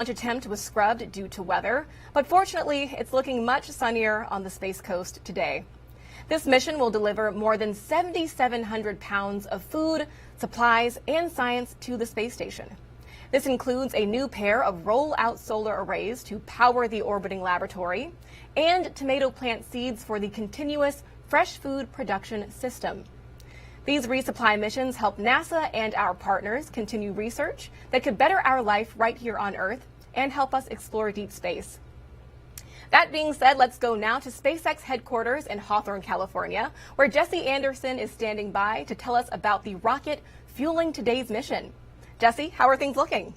launch attempt was scrubbed due to weather, but fortunately, it's looking much sunnier on the Space Coast today. This mission will deliver more than 7,700 pounds of food, supplies, and science to the space station. This includes a new pair of roll-out solar arrays to power the orbiting laboratory and tomato plant seeds for the continuous fresh food production system. These resupply missions help NASA and our partners continue research that could better our life right here on Earth and help us explore deep space. That being said, let's go now to SpaceX headquarters in Hawthorne, California, where Jesse Anderson is standing by to tell us about the rocket fueling today's mission. Jesse, how are things looking?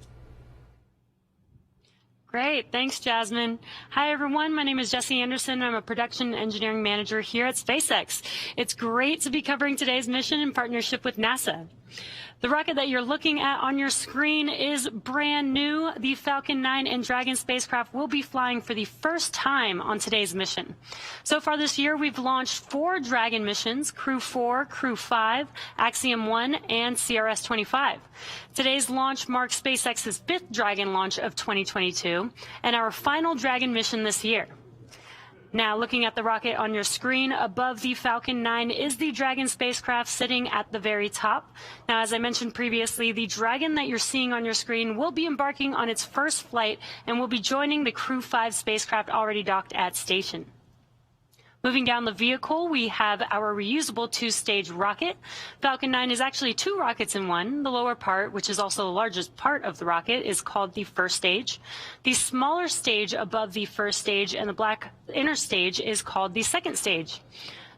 Great. Thanks, Jasmine. Hi, everyone. My name is Jesse Anderson. I'm a production engineering manager here at SpaceX. It's great to be covering today's mission in partnership with NASA. The rocket that you're looking at on your screen is brand new. The Falcon 9 and Dragon spacecraft will be flying for the first time on today's mission. So far this year, we've launched 4 Dragon missions: Crew 4, Crew 5, Axiom 1, and CRS-25. Today's launch marks SpaceX's 5th Dragon launch of 2022 and our final Dragon mission this year. Now, looking at the rocket on your screen, above the Falcon 9 is the Dragon spacecraft sitting at the very top. Now, as I mentioned previously, the Dragon that you're seeing on your screen will be embarking on its first flight and will be joining the Crew 5 spacecraft already docked at station. Moving down the vehicle, we have our reusable 2-stage rocket. Falcon 9 is actually 2 rockets in one. The lower part, which is also the largest part of the rocket, is called the first stage. The smaller stage above the first stage and the black inner stage is called the second stage.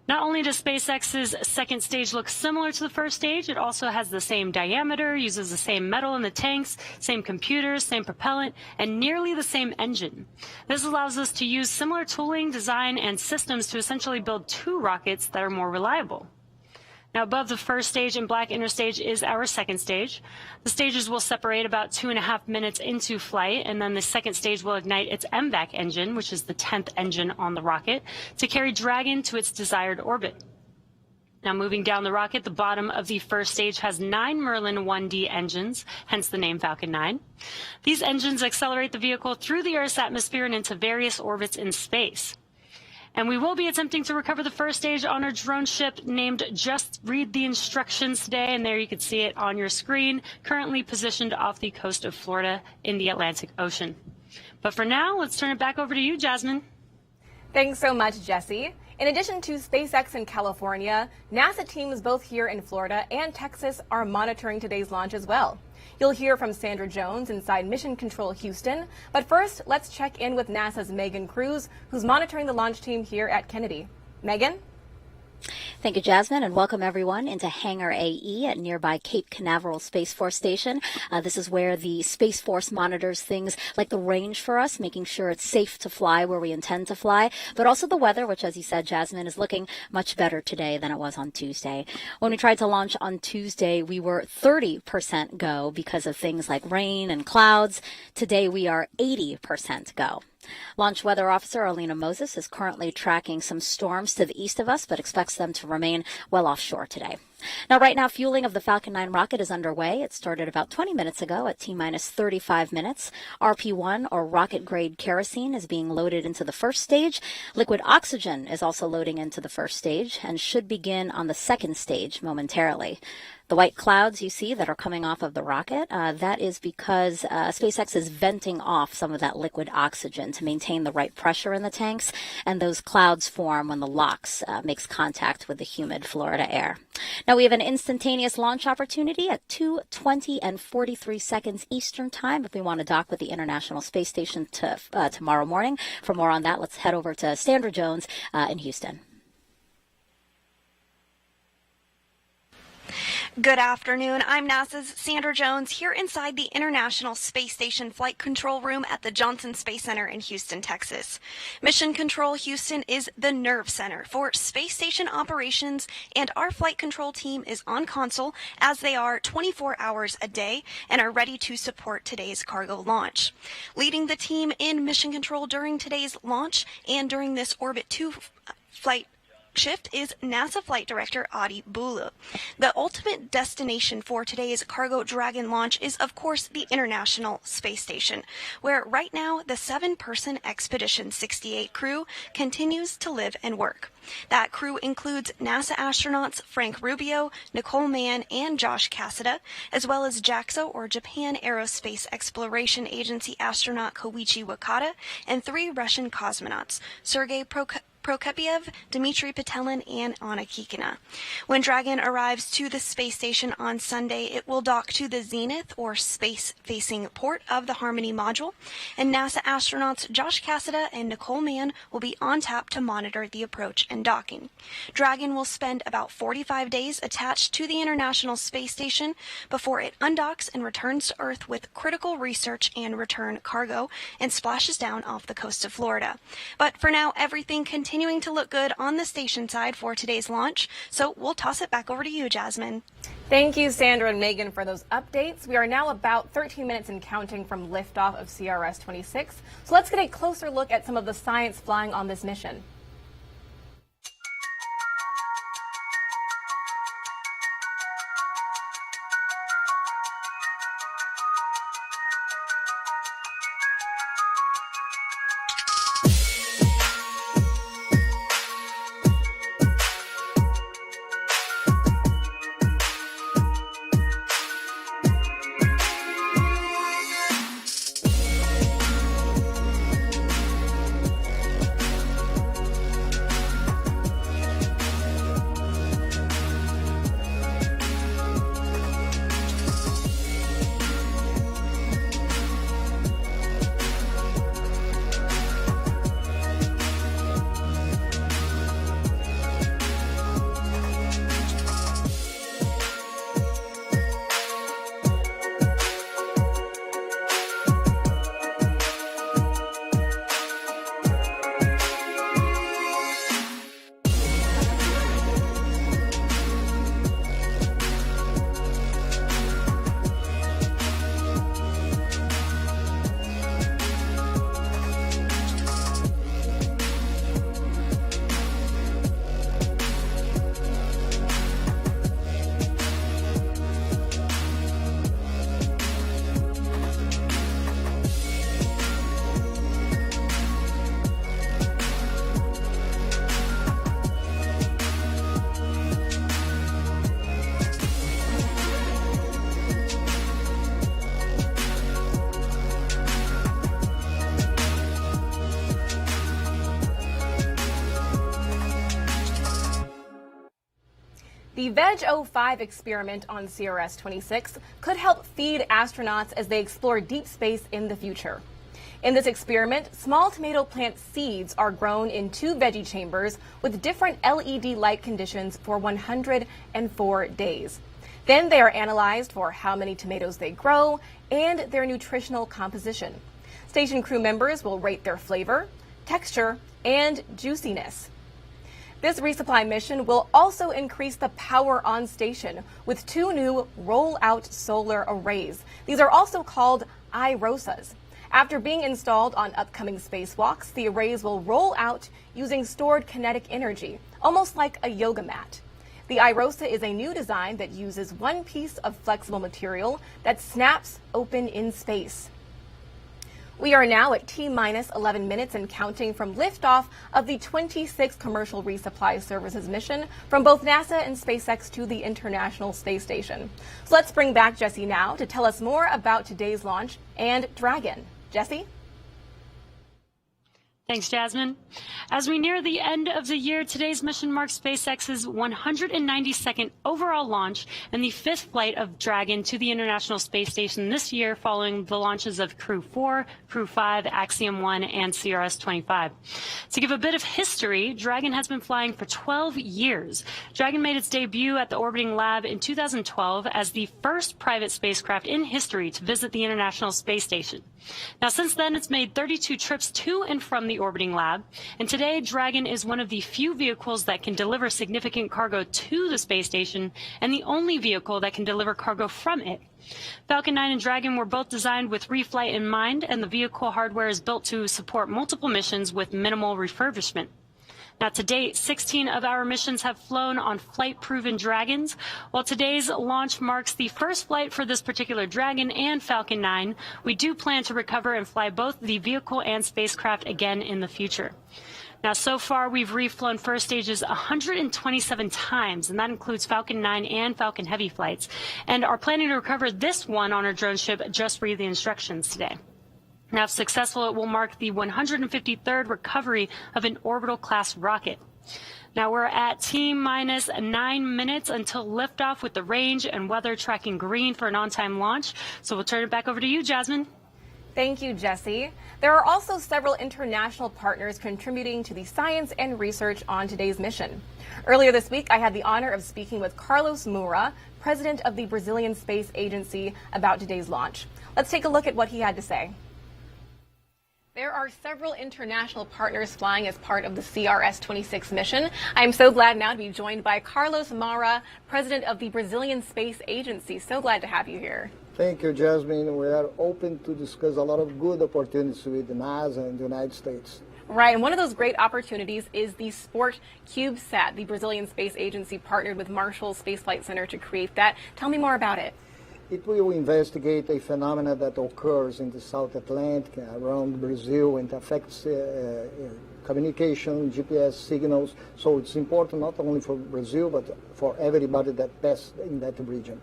Not only does SpaceX's second stage look similar to the first stage, it also has the same diameter, uses the same metal in the tanks, same computers, same propellant, and nearly the same engine. This allows us to use similar tooling, design, and systems to essentially build 2 rockets that are more reliable. Now, above the first stage and black inner stage is our second stage. The stages will separate about 2.5 minutes into flight, and then the second stage will ignite its MVAC engine, which is the 10th engine on the rocket, to carry Dragon to its desired orbit. Now, moving down the rocket, the bottom of the first stage has 9 Merlin 1D engines, hence the name Falcon 9. These engines accelerate the vehicle through the Earth's atmosphere and into various orbits in space. And we will be attempting to recover the first stage on our drone ship named Just Read the Instructions today, and there you can see it on your screen, currently positioned off the coast of Florida in the Atlantic Ocean. But for now, let's turn it back over to you, Jasmine. Thanks so much, Jesse. In addition to SpaceX in California, NASA teams both here in Florida and Texas are monitoring today's launch as well. You'll hear from Sandra Jones inside Mission Control Houston. But first, let's check in with NASA's Megan Cruz, who's monitoring the launch team here at Kennedy. Megan? Thank you, Jasmine, and welcome everyone into Hangar AE at nearby Cape Canaveral Space Force Station. This is where the Space Force monitors things like the range for us, making sure it's safe to fly where we intend to fly, but also the weather, which, as you said, Jasmine, is looking much better today than it was on Tuesday. When we tried to launch on Tuesday, we were 30% go because of things like rain and clouds. Today, we are 80% go. Launch Weather Officer Alina Moses is currently tracking some storms to the east of us, but expects them to remain well offshore today. Now, right now, fueling of the Falcon 9 rocket is underway. It started about 20 minutes ago at T-minus 35 minutes. RP1, or rocket-grade kerosene, is being loaded into the first stage. Liquid oxygen is also loading into the first stage and should begin on the second stage momentarily. The white clouds you see that are coming off of the rocket, that is because SpaceX is venting off some of that liquid oxygen to maintain the right pressure in the tanks, and those clouds form when the LOX makes contact with the humid Florida air. Now, we have an instantaneous launch opportunity at 2:20 and 43 seconds Eastern Time if we want to dock with the International Space Station tomorrow morning. For more on that, let's head over to Sandra Jones in Houston. Good afternoon. I'm NASA's Sandra Jones here inside the International Space Station Flight Control Room at the Johnson Space Center in Houston, Texas. Mission Control Houston is the nerve center for space station operations, and our flight control team is on console as they are 24 hours a day and are ready to support today's cargo launch. Leading the team in mission control during today's launch and during this Orbit 2 flight shift is NASA Flight Director Adi Bulu. The ultimate destination for today's Cargo Dragon launch is, of course, the International Space Station, where right now the 7-person Expedition 68 crew continues to live and work. That crew includes NASA astronauts Frank Rubio, Nicole Mann, and Josh Cassada, as well as JAXA, or Japan Aerospace Exploration Agency astronaut Koichi Wakata, and 3 Russian cosmonauts, Sergei Prokopyev, Dmitry Petelin, and Anna Kikina. When Dragon arrives to the space station on Sunday, it will dock to the zenith, or space-facing port of the Harmony module, and NASA astronauts Josh Cassada and Nicole Mann will be on tap to monitor the approach and docking. Dragon will spend about 45 days attached to the International Space Station before it undocks and returns to Earth with critical research and return cargo and splashes down off the coast of Florida. But for now, everything continues to look good on the station side for today's launch, so we'll toss it back over to you, Jasmine. Thank you, Sandra and Megan, for those updates. We are now about 13 minutes and counting from liftoff of CRS-26, so let's get a closer look at some of the science flying on this mission. The VEG-05 experiment on CRS-26 could help feed astronauts as they explore deep space in the future. In this experiment, small tomato plant seeds are grown in 2 veggie chambers with different LED light conditions for 104 days. Then they are analyzed for how many tomatoes they grow and their nutritional composition. Station crew members will rate their flavor, texture, and juiciness. This resupply mission will also increase the power on station with 2 new roll-out solar arrays. These are also called IROSAs. After being installed on upcoming spacewalks, the arrays will roll out using stored kinetic energy, almost like a yoga mat. The IROSA is a new design that uses 1 piece of flexible material that snaps open in space. We are now at T-minus 11 minutes and counting from liftoff of the 26th Commercial Resupply Services mission from both NASA and SpaceX to the International Space Station. So let's bring back Jesse now to tell us more about today's launch and Dragon. Jesse? Thanks, Jasmine. As we near the end of the year, today's mission marks SpaceX's 192nd overall launch and the 5th flight of Dragon to the International Space Station this year, following the launches of Crew 4, Crew 5, Axiom 1, and CRS-25. To give a bit of history, Dragon has been flying for 12 years. Dragon made its debut at the orbiting lab in 2012 as the first private spacecraft in history to visit the International Space Station. Now, since then, it's made 32 trips to and from the orbiting lab, and today Dragon is one of the few vehicles that can deliver significant cargo to the space station and the only vehicle that can deliver cargo from it. Falcon 9 and Dragon were both designed with reflight in mind, and the vehicle hardware is built to support multiple missions with minimal refurbishment. Now, to date, 16 of our missions have flown on flight-proven Dragons. While today's launch marks the first flight for this particular Dragon and Falcon 9, we do plan to recover and fly both the vehicle and spacecraft again in the future. Now, so far, we've reflown first stages 127 times, and that includes Falcon 9 and Falcon Heavy flights, and are planning to recover this one on our drone ship just read the instructions today. Now, if successful, it will mark the 153rd recovery of an orbital-class rocket. Now, we're at T-minus 9 minutes until liftoff with the range and weather tracking green for an on-time launch. So we'll turn it back over to you, Jasmine. Thank you, Jesse. There are also several international partners contributing to the science and research on today's mission. Earlier this week, I had the honor of speaking with Carlos Moura, president of the Brazilian Space Agency, about today's launch. Let's take a look at what he had to say. There are several international partners flying as part of the CRS-26 mission. I am so glad now to be joined by Carlos Moura, president of the Brazilian Space Agency. So glad to have you here. Thank you, Jasmine. We are open to discuss a lot of good opportunities with NASA and the United States. Right, and one of those great opportunities is the Sport CubeSat. The Brazilian Space Agency partnered with Marshall Space Flight Center to create that. Tell me more about it. It will investigate a phenomenon that occurs in the South Atlantic around Brazil and affects communication, GPS signals. So it's important not only for Brazil, but for everybody that passes in that region.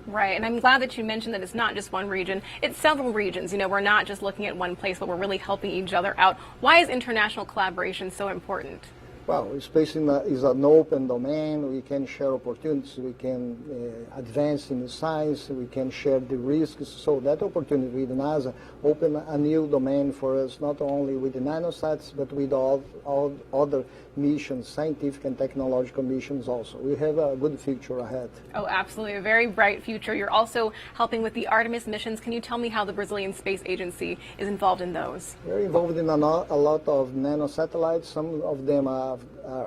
Right, and I'm glad that you mentioned that it's not just one region, it's several regions. You know, we're not just looking at one place, but we're really helping each other out. Why is international collaboration so important? Well, space is an open domain. We can share opportunities. We can advance in the science. We can share the risks. So that opportunity with NASA opened a new domain for us, not only with the nanosats, but with all other missions, scientific and technological missions also. We have a good future ahead. Oh, absolutely. A very bright future. You're also helping with the Artemis missions. Can you tell me how the Brazilian Space Agency is involved in those? We're involved in a lot of nanosatellites. Some of them are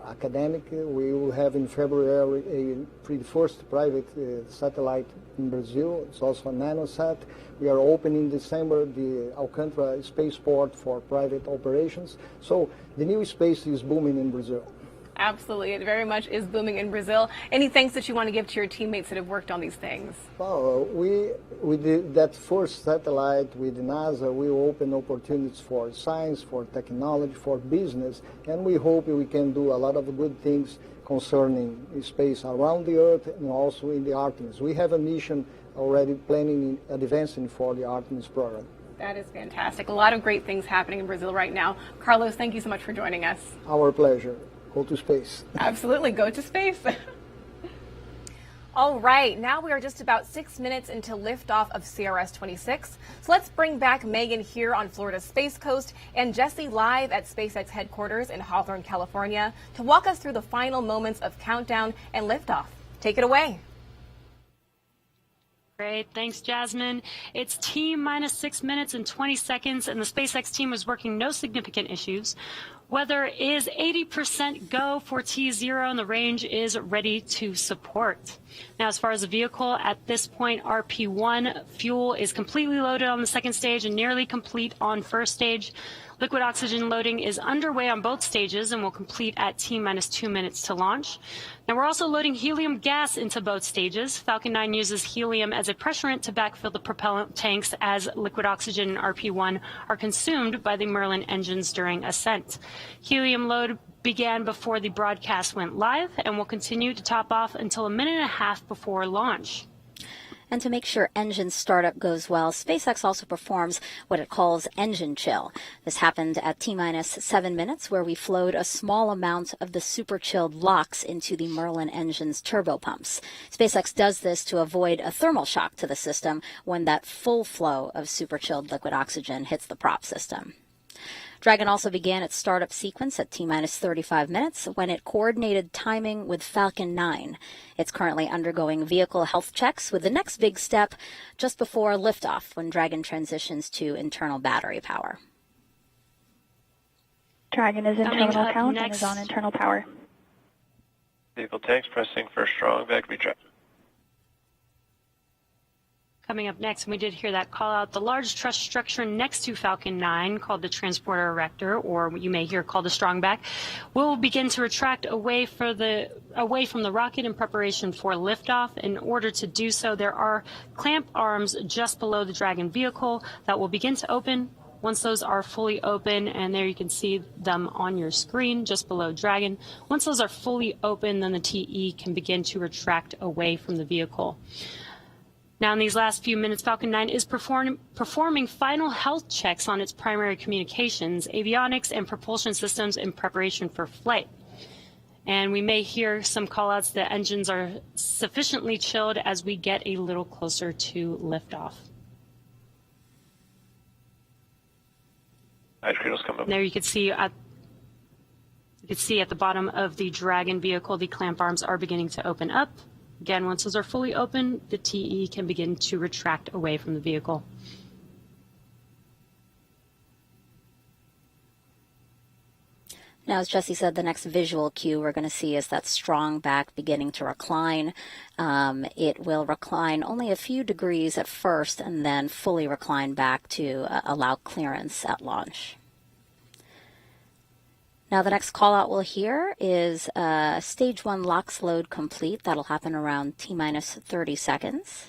academic. We will have in February the first private satellite in Brazil. It's also a nanosat. We are opening in December the Alcântara spaceport for private operations. So the new space is booming in Brazil. Absolutely. It very much is booming in Brazil. Any thanks that you want to give to your teammates that have worked on these things? Well, with that first satellite with NASA, we open opportunities for science, for technology, for business, and we hope we can do a lot of good things concerning space around the Earth and also in the Artemis. We have a mission already planning and advancing for the Artemis program. That is fantastic. A lot of great things happening in Brazil right now. Carlos, thank you so much for joining us. Our pleasure. Go to space. Absolutely. Go to space. All right. Now we are just about 6 minutes until liftoff of CRS-26. So let's bring back Megan here on Florida's Space Coast and Jesse live at SpaceX headquarters in Hawthorne, California to walk us through the final moments of countdown and liftoff. Take it away. Great. Thanks, Jasmine. It's T-minus 6 minutes and 20 seconds, and the SpaceX team was working no significant issues. Weather is 80% go for T0, and the range is ready to support. Now, as far as the vehicle, at this point, RP1 fuel is completely loaded on the second stage and nearly complete on first stage. Liquid oxygen loading is underway on both stages and will complete at T-minus 2 minutes to launch. Now, we're also loading helium gas into both stages. Falcon 9 uses helium as a pressurant to backfill the propellant tanks as liquid oxygen and RP1 are consumed by the Merlin engines during ascent. Helium load began before the broadcast went live and will continue to top off until a minute and a half before launch. And to make sure engine startup goes well, SpaceX also performs what it calls engine chill. This happened at T-minus 7 minutes, where we flowed a small amount of the super chilled LOX into the Merlin engine's turbopumps. SpaceX does this to avoid a thermal shock to the system when that full flow of super chilled liquid oxygen hits the prop system. Dragon also began its startup sequence at T-minus 35 minutes when it coordinated timing with Falcon 9. It's currently undergoing vehicle health checks with the next big step just before liftoff when Dragon transitions to internal battery power. Dragon is in terminal count and is on internal power. Vehicle tanks pressing for strong back retract. Coming up next, and we did hear that call out, the large truss structure next to Falcon 9, called the transporter erector, or what you may hear called the strongback, will begin to retract away from the rocket in preparation for liftoff. In order to do so, there are clamp arms just below the Dragon vehicle that will begin to open. Once those are fully open, and there you can see them on your screen just below Dragon, once those are fully open, then the TE can begin to retract away from the vehicle. Now, in these last few minutes, Falcon 9 is performing final health checks on its primary communications, avionics, and propulsion systems in preparation for flight. And we may hear some callouts that engines are sufficiently chilled as we get a little closer to liftoff. There you can see at the bottom of the Dragon vehicle, the clamp arms are beginning to open up. Again, once those are fully open, the TE can begin to retract away from the vehicle. Now, as Jesse said, the next visual cue we're going to see is that strong back beginning to recline. It will recline only a few degrees at first and then fully recline back to allow clearance at launch. Now, the next call out we'll hear is stage 1 LOX load complete. That'll happen around T-minus 30 seconds.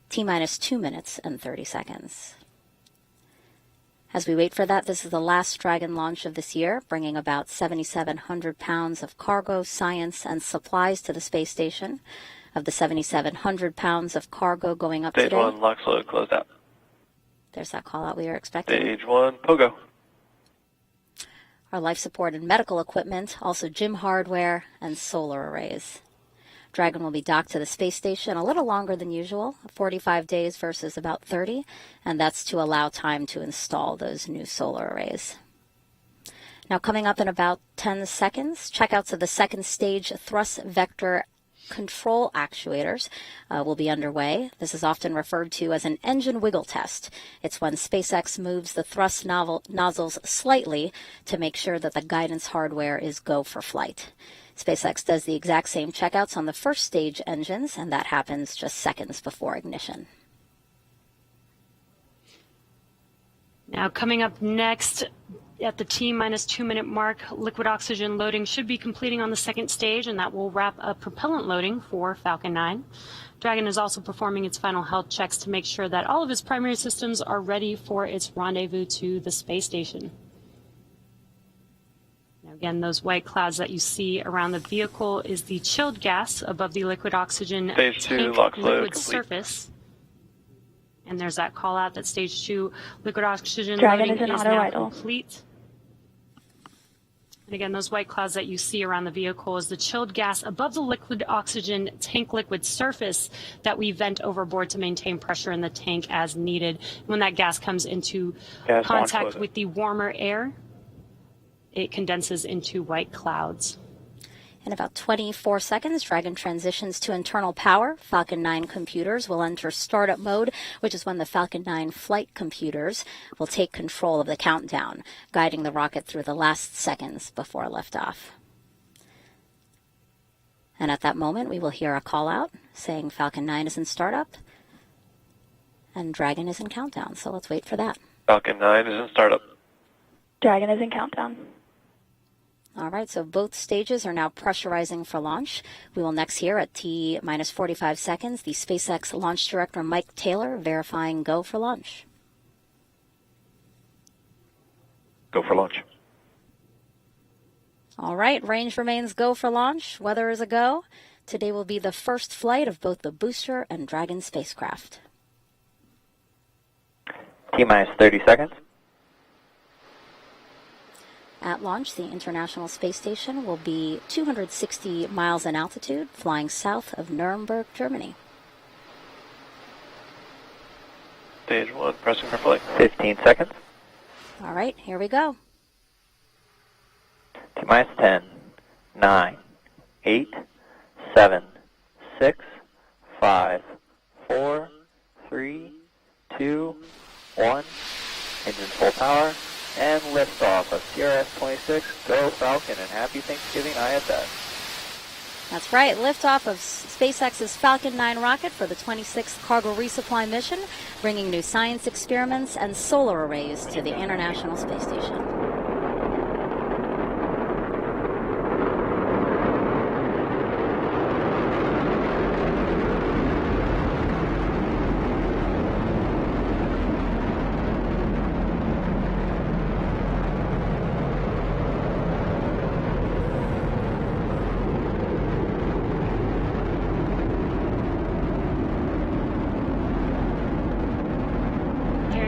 T-minus 2 minutes and 30 seconds. As we wait for that, this is the last Dragon launch of this year, bringing about 7,700 pounds of cargo, science, and supplies to the space station. Of the 7,700 pounds of cargo going up today. Stage 1 LOX load closed out. There's that call out we were expecting. Stage 1 POGO. Our life support and medical equipment, also gym hardware and solar arrays. Dragon will be docked to the space station a little longer than usual, 45 days versus about 30, and that's to allow time to install those new solar arrays. Now, coming up in about 10 seconds, checkouts of the second stage thrust vector control actuators will be underway. This is often referred to as an engine wiggle test. It's when SpaceX moves the thrust nozzles slightly to make sure that the guidance hardware is go for flight. SpaceX does the exact same checkouts on the first stage engines, and that happens just seconds before ignition. Now, coming up next, at the T-minus 2 minute mark, liquid oxygen loading should be completing on the second stage, and that will wrap up propellant loading for Falcon 9. Dragon is also performing its final health checks to make sure that all of its primary systems are ready for its rendezvous to the space station. Now, again, those white clouds that you see around the vehicle is the chilled gas above the liquid oxygen Stage 2 tank LOX load liquid complete. surface. And there's that call out that stage 2 liquid oxygen Dragon loading is in is auto now idle. complete. And again, those white clouds that you see around the vehicle is the chilled gas above the liquid oxygen tank liquid surface that we vent overboard to maintain pressure in the tank as needed. When that gas comes into Gas contact launch with the warmer air, it condenses into white clouds. In about 24 seconds, Dragon transitions to internal power. Falcon 9 computers will enter startup mode, which is when the Falcon 9 flight computers will take control of the countdown, guiding the rocket through the last seconds before liftoff. And at that moment, we will hear a call out saying Falcon 9 is in startup and Dragon is in countdown. So let's wait for that. Falcon 9 is in startup. Dragon is in countdown. All right, so both stages are now pressurizing for launch. We will next hear at T-minus 45 seconds the SpaceX launch director Mike Taylor verifying go for launch. Go for launch. All right, range remains go for launch. Weather is a go. Today will be the first flight of both the booster and Dragon spacecraft. T-minus 30 seconds. At launch, the International Space Station will be 260 miles in altitude, flying south of Nuremberg, Germany. Stage 1, pressing for flight. 15 seconds. All right, here we go. T-minus 10, 9, 8, 7, 6, 5, 4, 3, 2, 1. Engines full power. And liftoff of CRS-26. Go Falcon and happy Thanksgiving ISS. That's right, liftoff of SpaceX's Falcon 9 rocket for the 26th cargo resupply mission, bringing new science experiments and solar arrays to the International Space Station.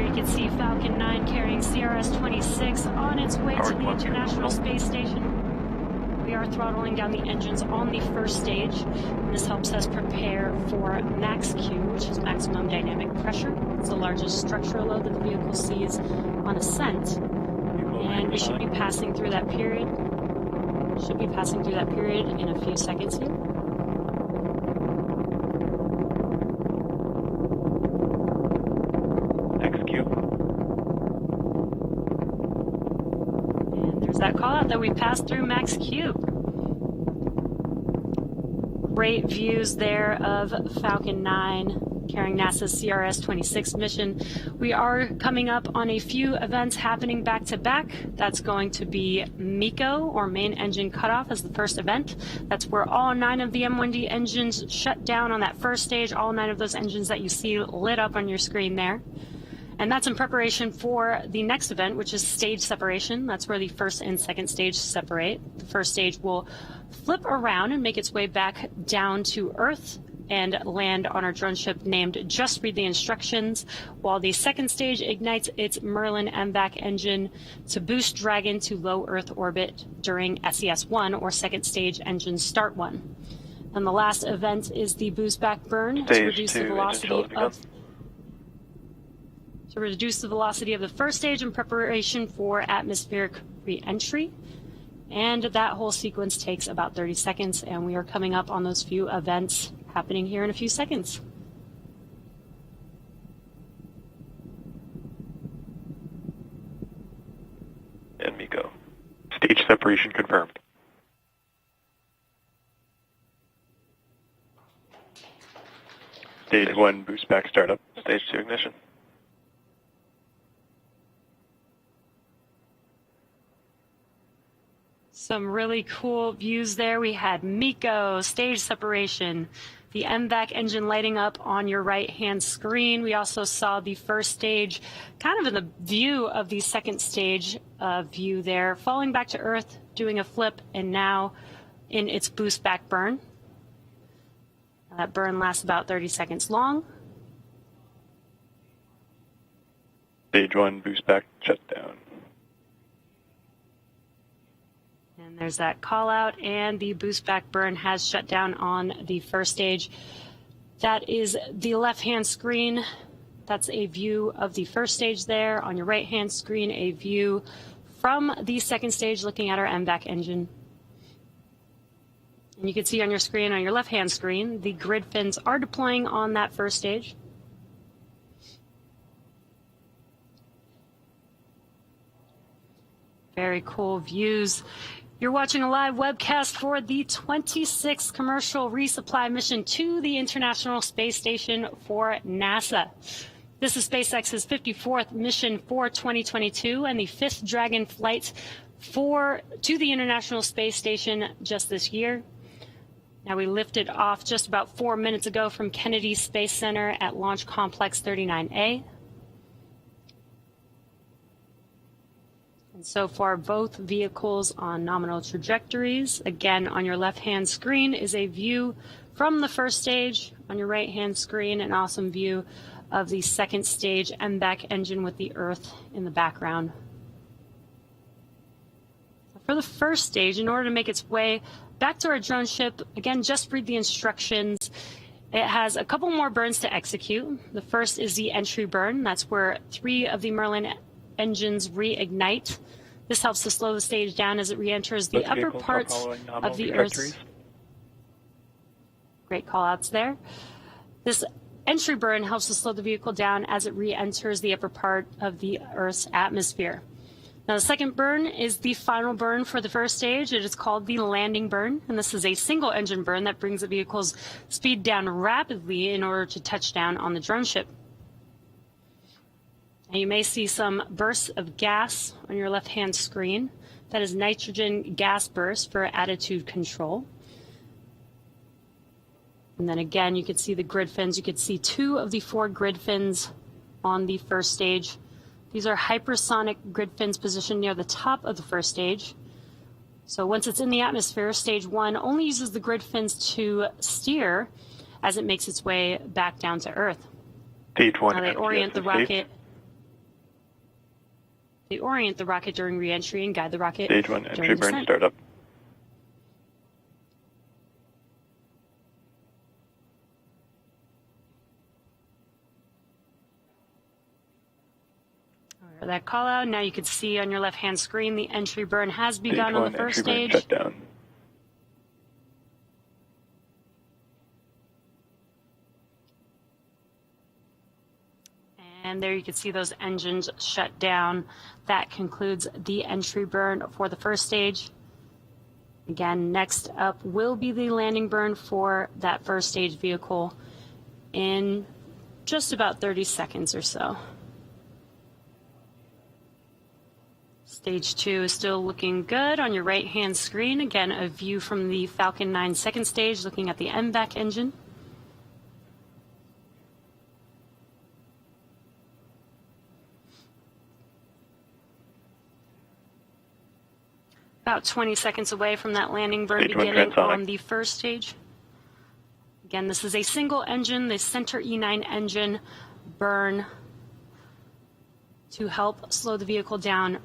You can see Falcon 9 carrying CRS-26 on its way to the International Space Station. We are throttling down the engines on the first stage. This helps us prepare for max Q, which is maximum dynamic pressure. It's the largest structural load that the vehicle sees on ascent. And we should be passing through that period. In a few seconds here. That call out that we passed through max Q. Great views there of Falcon 9 carrying NASA's CRS-26 mission. We are coming up on a few events happening back to back. That's going to be MECO, or main engine cutoff, as the first event. That's where all 9 of the M1D engines shut down on that first stage, all 9 of those engines that you see lit up on your screen there. And that's in preparation for the next event, which is stage separation. That's where the first and second stage separate. The first stage will flip around and make its way back down to Earth and land on our drone ship named Just Read the Instructions, while the second stage ignites its Merlin MVAC engine to boost Dragon to low Earth orbit during SES-1, or second stage engine start 1. And the last event is the boost back burn to reduce the velocity of the first stage in preparation for atmospheric re-entry. And that whole sequence takes about 30 seconds, and we are coming up on those few events happening here in a few seconds. And MECO. Stage separation confirmed. Stage 1 boost back startup. Stage 2 ignition. Some really cool views there. We had MECO, stage separation, the MVAC engine lighting up on your right-hand screen. We also saw the first stage kind of in the view of the second stage view there, falling back to Earth, doing a flip, and now in its boost back burn. That burn lasts about 30 seconds long. Stage 1 boost back shutdown. And there's that call out, and the boost back burn has shut down on the first stage. That is the left-hand screen. That's a view of the first stage there. On your right-hand screen, a view from the second stage looking at our MVAC engine. And you can see on your screen, on your left-hand screen, the grid fins are deploying on that first stage. Very cool views. You're watching a live webcast for the 26th commercial resupply mission to the International Space Station for NASA. This is SpaceX's 54th mission for 2022 and the 5th Dragon flight to the International Space Station just this year. Now, we lifted off just about 4 minutes ago from Kennedy Space Center at Launch Complex 39A. And so far, both vehicles on nominal trajectories. Again, on your left-hand screen is a view from the first stage. On your right-hand screen, an awesome view of the second stage MVAC engine with the Earth in the background. For the first stage, in order to make its way back to our drone ship, again, just read the instructions. It has a couple more burns to execute. The first is the entry burn. That's where 3 of the Merlin engines reignite. This helps to slow the stage down as it re-enters the upper parts of the Earth's. Great call-outs there. This entry burn helps to slow the vehicle down as it re-enters the upper part of the Earth's atmosphere. Now, the second burn is the final burn for the first stage. It is called the landing burn, and this is a single engine burn that brings the vehicle's speed down rapidly in order to touch down on the drone ship. And you may see some bursts of gas on your left-hand screen. That is nitrogen gas burst for attitude control. And then again, you could see the grid fins. You could see 2 of the 4 grid fins on the first stage. These are hypersonic grid fins positioned near the top of the first stage. So once it's in the atmosphere, stage 1 only uses the grid fins to steer as it makes its way back down to Earth. Stage 1. Now they orient the rocket. They orient the rocket during re-entry and guide the rocket Stage 1 during entry burn descent. startup. For that call out, now you can see on your left-hand screen the entry burn has begun Stage on 1 the first entry burn stage. shut down. And there you can see those engines shut down. That concludes the entry burn for the first stage. Again, next up will be the landing burn for that first stage vehicle in just about 30 seconds or so. Stage 2 is still looking good on your right-hand screen. Again, a view from the Falcon 9 second stage looking at the MVAC engine. About 20 seconds away from that landing burn Stage 1 beginning transonic. on the first stage. Again, this is a single engine, the center E9 engine burn to help slow the vehicle down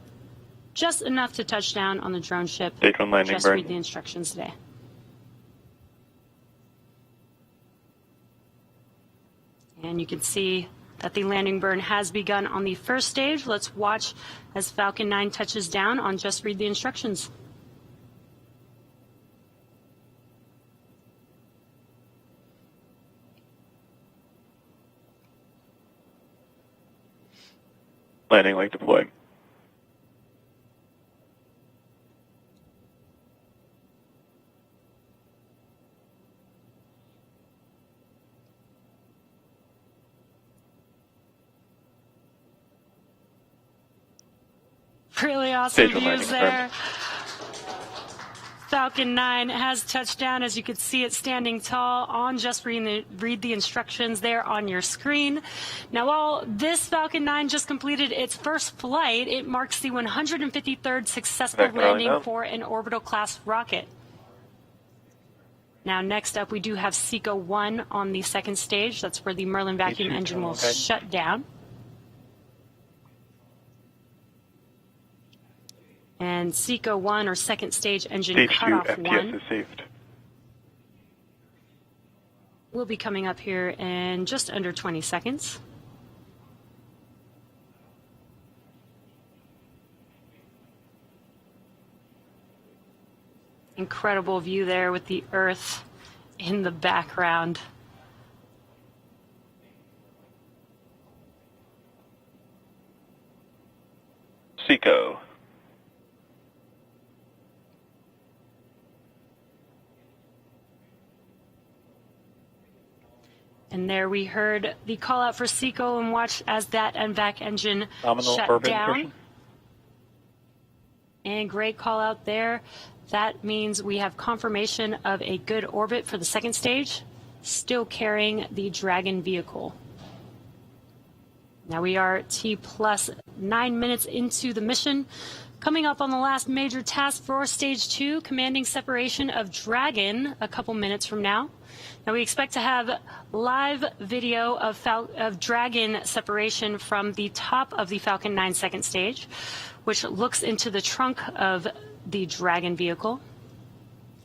just enough to touch down on the drone ship. Stage 1 landing Just burn. read the instructions today. And you can see that the landing burn has begun on the first stage. Let's watch as Falcon 9 touches down on Just Read the Instructions. Landing leg deployed. Really awesome Stage 1 views landing there. Falcon 9 has touched down. As you can see, it's standing tall on Just Read the Instructions there on your screen. Now, while this Falcon 9 just completed its first flight, it marks the 153rd successful Back early landing now. for an orbital class rocket. Now, next up, we do have SECO 1 on the second stage. That's where the Merlin vacuum engine will okay. shut down. And SECO 1, or second stage engine Stage 2 cutoff FTS 1, is saved. will be coming up here in just under 20 seconds. Incredible view there with the Earth in the background. SECO. And there we heard the call out for SECO and watched as that NVAC engine Nominal shut orbit down. insertion. And great call out there. That means we have confirmation of a good orbit for the second stage, still carrying the Dragon vehicle. Now we are T plus 9 minutes into the mission. Coming up on the last major task for stage 2, commanding separation of Dragon a couple minutes from now. Now we expect to have live video of Dragon separation from the top of the Falcon 9 second stage, which looks into the trunk of the Dragon vehicle.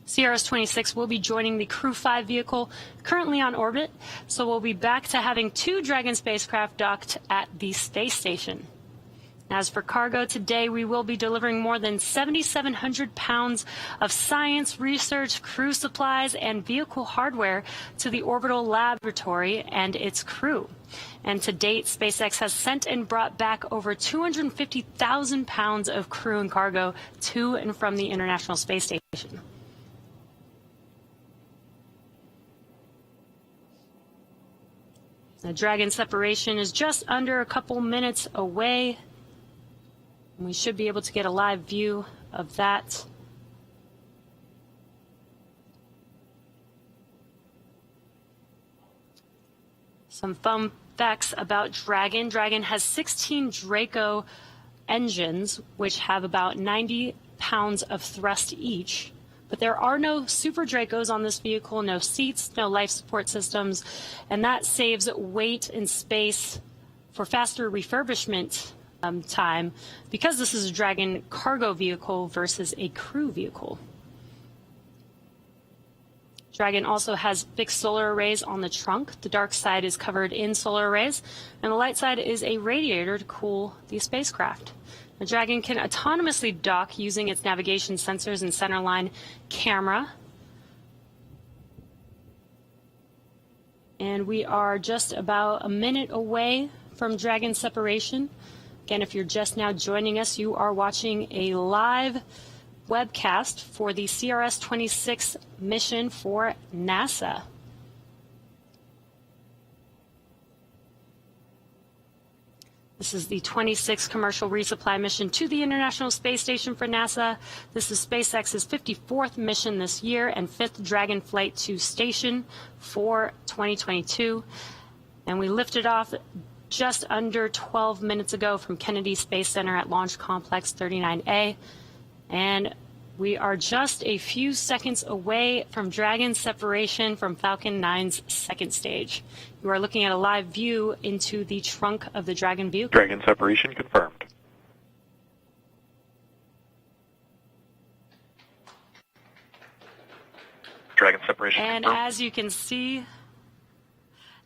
CRS-26 will be joining the Crew 5 vehicle currently on orbit, so we'll be back to having 2 Dragon spacecraft docked at the space station. As for cargo, today we will be delivering more than 7,700 pounds of science, research, crew supplies, and vehicle hardware to the orbital laboratory and its crew. And to date, SpaceX has sent and brought back over 250,000 pounds of crew and cargo to and from the International Space Station. The Dragon separation is just under a couple minutes away. We should be able to get a live view of that. Some fun facts about Dragon. Dragon has 16 Draco engines, which have about 90 pounds of thrust each. But there are no Super Dracos on this vehicle, no seats, no life support systems, and that saves weight and space for faster refurbishment time, because this is a Dragon cargo vehicle versus a crew vehicle. Dragon also has fixed solar arrays on the trunk. The dark side is covered in solar arrays, and the light side is a radiator to cool the spacecraft. The Dragon can autonomously dock using its navigation sensors and centerline camera. And we are just about a minute away from Dragon separation. Again, if you're just now joining us, you are watching a live webcast for the CRS-26 mission for NASA. This is the 26th commercial resupply mission to the International Space Station for NASA. This is SpaceX's 54th mission this year and 5th Dragon flight to station for 2022. And we lifted off just under 12 minutes ago from Kennedy Space Center at Launch Complex 39A. And we are just a few seconds away from Dragon separation from Falcon 9's second stage. You are looking at a live view into the trunk of the Dragon vehicle. Dragon separation confirmed. Dragon separation and confirmed.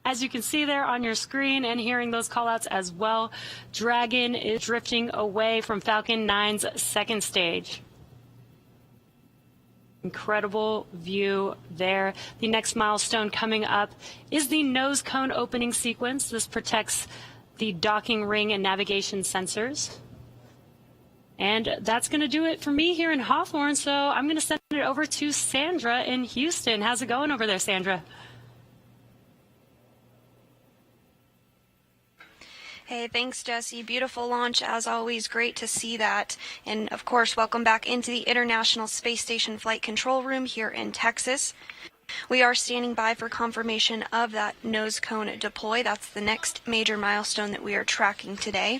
As you can see there on your screen and hearing those callouts as well, Dragon is drifting away from Falcon 9's second stage. Incredible view there. The next milestone coming up is the nose cone opening sequence. This protects the docking ring and navigation sensors. And that's going to do it for me here in Hawthorne, so I'm going to send it over to Sandra in Houston. How's it going over there, Sandra? Hey, thanks, Jesse. Beautiful launch, as always. Great to see that. And, of course, welcome back into the International Space Station Flight Control Room here in Texas. We are standing by for confirmation of that nose cone deploy. That's the next major milestone that we are tracking today.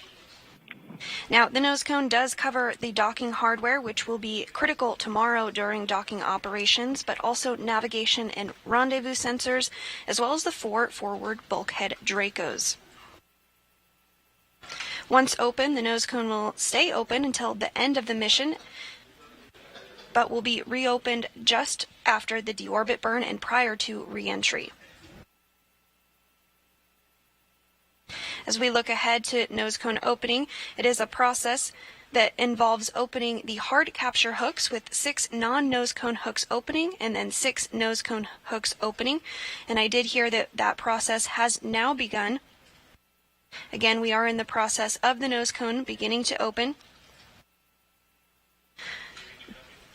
Now, the nose cone does cover the docking hardware, which will be critical tomorrow during docking operations, but also navigation and rendezvous sensors, as well as the 4 forward bulkhead Dracos. Once open, the nose cone will stay open until the end of the mission, but will be reopened just after the deorbit burn and prior to re-entry. As we look ahead to nose cone opening, it is a process that involves opening the hard capture hooks with 6 non-nose cone hooks opening and then 6 nose cone hooks opening. And I did hear that that process has now begun. Again, we are in the process of the nose cone beginning to open.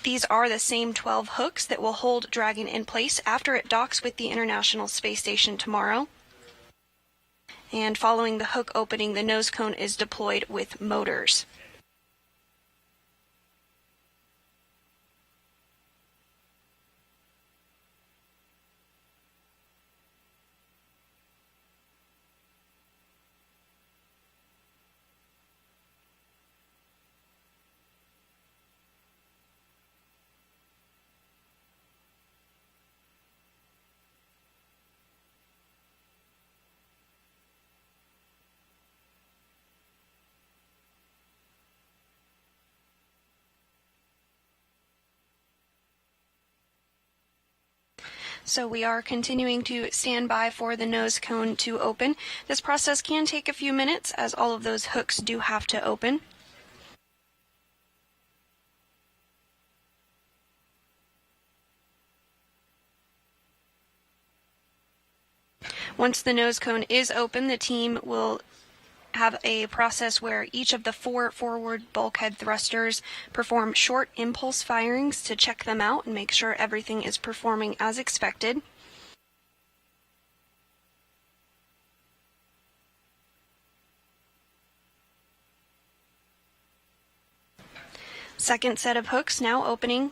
These are the same 12 hooks that will hold Dragon in place after it docks with the International Space Station tomorrow. And following the hook opening, the nose cone is deployed with motors. So we are continuing to stand by for the nose cone to open. This process can take a few minutes as all of those hooks do have to open. Once the nose cone is open, the team will have a process where each of the 4 forward bulkhead thrusters perform short impulse firings to check them out and make sure everything is performing as expected. Second set of hooks now opening.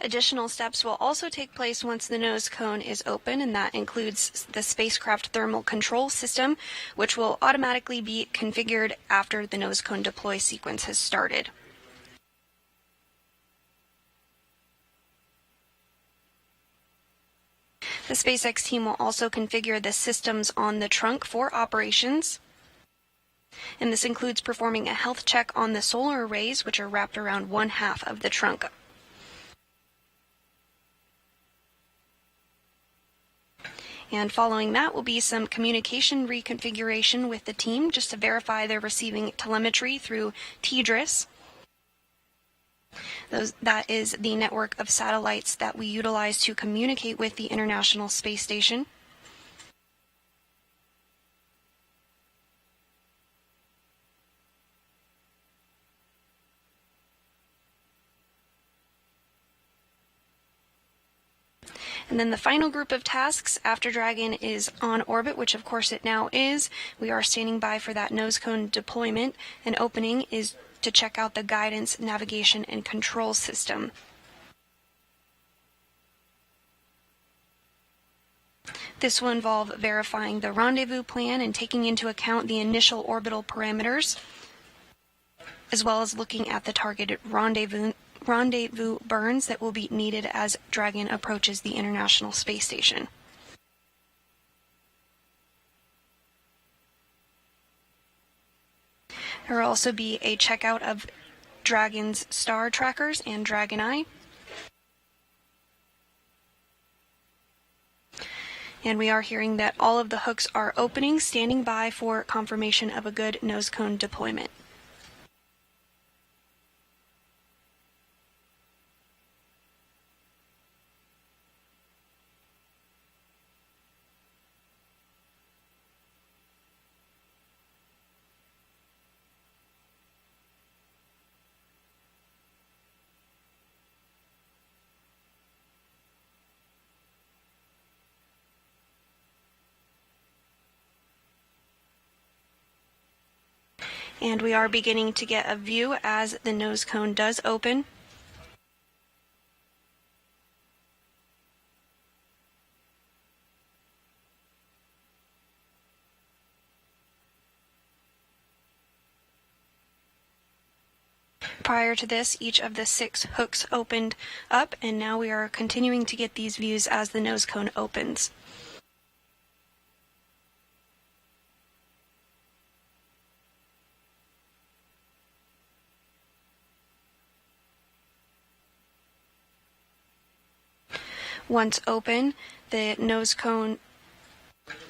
Additional steps will also take place once the nose cone is open, and that includes the spacecraft thermal control system, which will automatically be configured after the nose cone deploy sequence has started. The SpaceX team will also configure the systems on the trunk for operations. And this includes performing a health check on the solar arrays, which are wrapped around one half of the trunk. And following that will be some communication reconfiguration with the team just to verify they're receiving telemetry through TDRS. That is the network of satellites that we utilize to communicate with the International Space Station. And then the final group of tasks after Dragon is on orbit, which of course it now is, we are standing by for that nose cone deployment, and opening is to check out the guidance, navigation, and control system. This will involve verifying the rendezvous plan and taking into account the initial orbital parameters, as well as looking at the targeted rendezvous burns that will be needed as Dragon approaches the International Space Station. There will also be a checkout of Dragon's star trackers and Dragon Eye. And we are hearing that all of the hooks are opening, standing by for confirmation of a good nose cone deployment. And we are beginning to get a view as the nose cone does open. Prior to this, each of the 6 hooks opened up, and now we are continuing to get these views as the nose cone opens. Once open, the nose cone,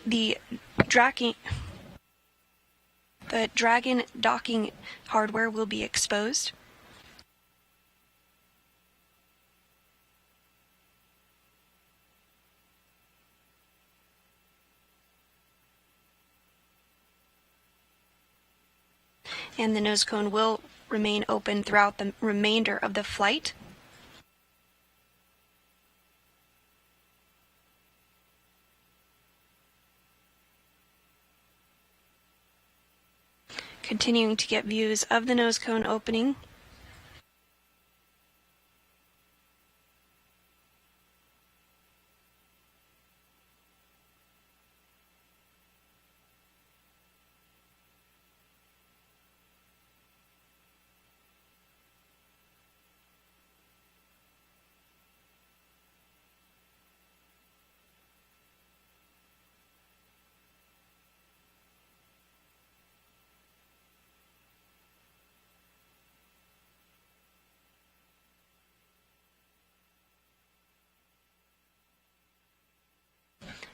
the Dragon docking hardware will be exposed. And the nose cone will remain open throughout the remainder of the flight. Continuing to get views of the nose cone opening.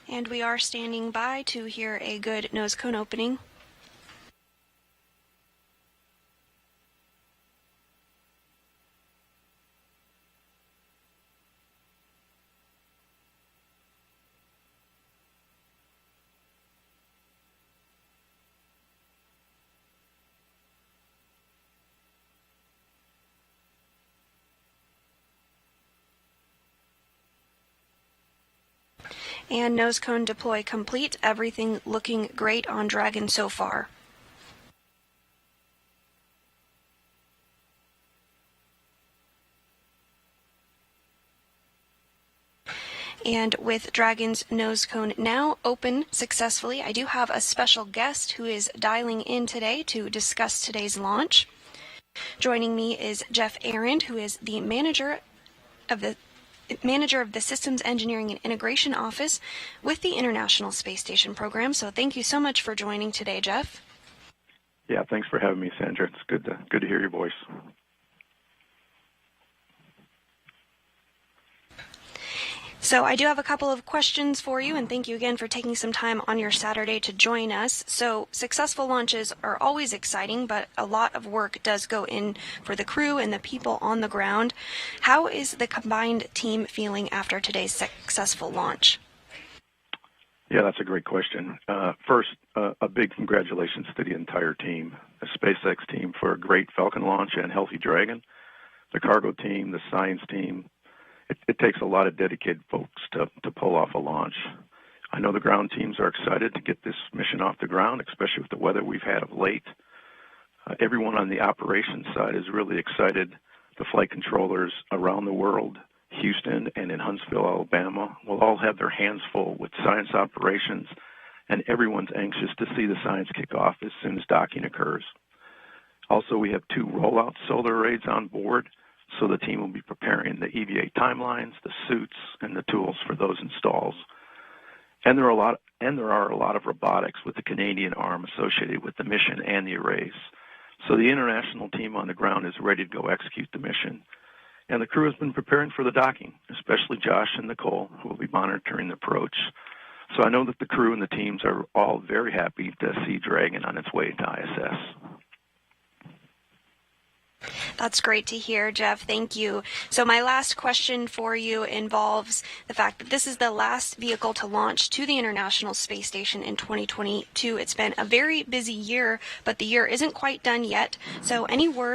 And we are standing by to hear a good nose cone opening. And nose cone deploy complete. Everything looking great on Dragon so far. And with Dragon's nose cone now open successfully, I do have a special guest who is dialing in today to discuss today's launch. Joining me is Jeff Arend, who is the manager of the Systems Engineering and Integration Office with the International Space Station program. So thank you so much for joining today, Jeff. Yeah, thanks for having me, Sandra. It's good to hear your voice. So I do have a couple of questions for you, and thank you again for taking some time on your Saturday to join us. So successful launches are always exciting, but a lot of work does go in for the crew and the people on the ground. How is the combined team feeling after today's successful launch? Yeah, that's a great question. First, a big congratulations to the entire team, the SpaceX team for a great Falcon launch and healthy Dragon, the cargo team, the science team. It takes a lot of dedicated folks to pull off a launch. I know the ground teams are excited to get this mission off the ground, especially with the weather we've had of late. Everyone on the operations side is really excited. The flight controllers around the world, Houston and in Huntsville, Alabama, will all have their hands full with science operations, and everyone's anxious to see the science kick off as soon as docking occurs. Also, we have 2 rollout solar arrays on board, so the team will be preparing the EVA timelines, the suits, and the tools for those installs. And there are a lot of robotics with the Canadian arm associated with the mission and the arrays. So the international team on the ground is ready to go execute the mission. And the crew has been preparing for the docking, especially Josh and Nicole, who will be monitoring the approach. So I know that the crew and the teams are all very happy to see Dragon on its way to ISS. That's great to hear, Jeff. Thank you. So my last question for you involves the fact that this is the last vehicle to launch to the International Space Station in 2022. It's been a very busy year, but the year isn't quite done yet. So any word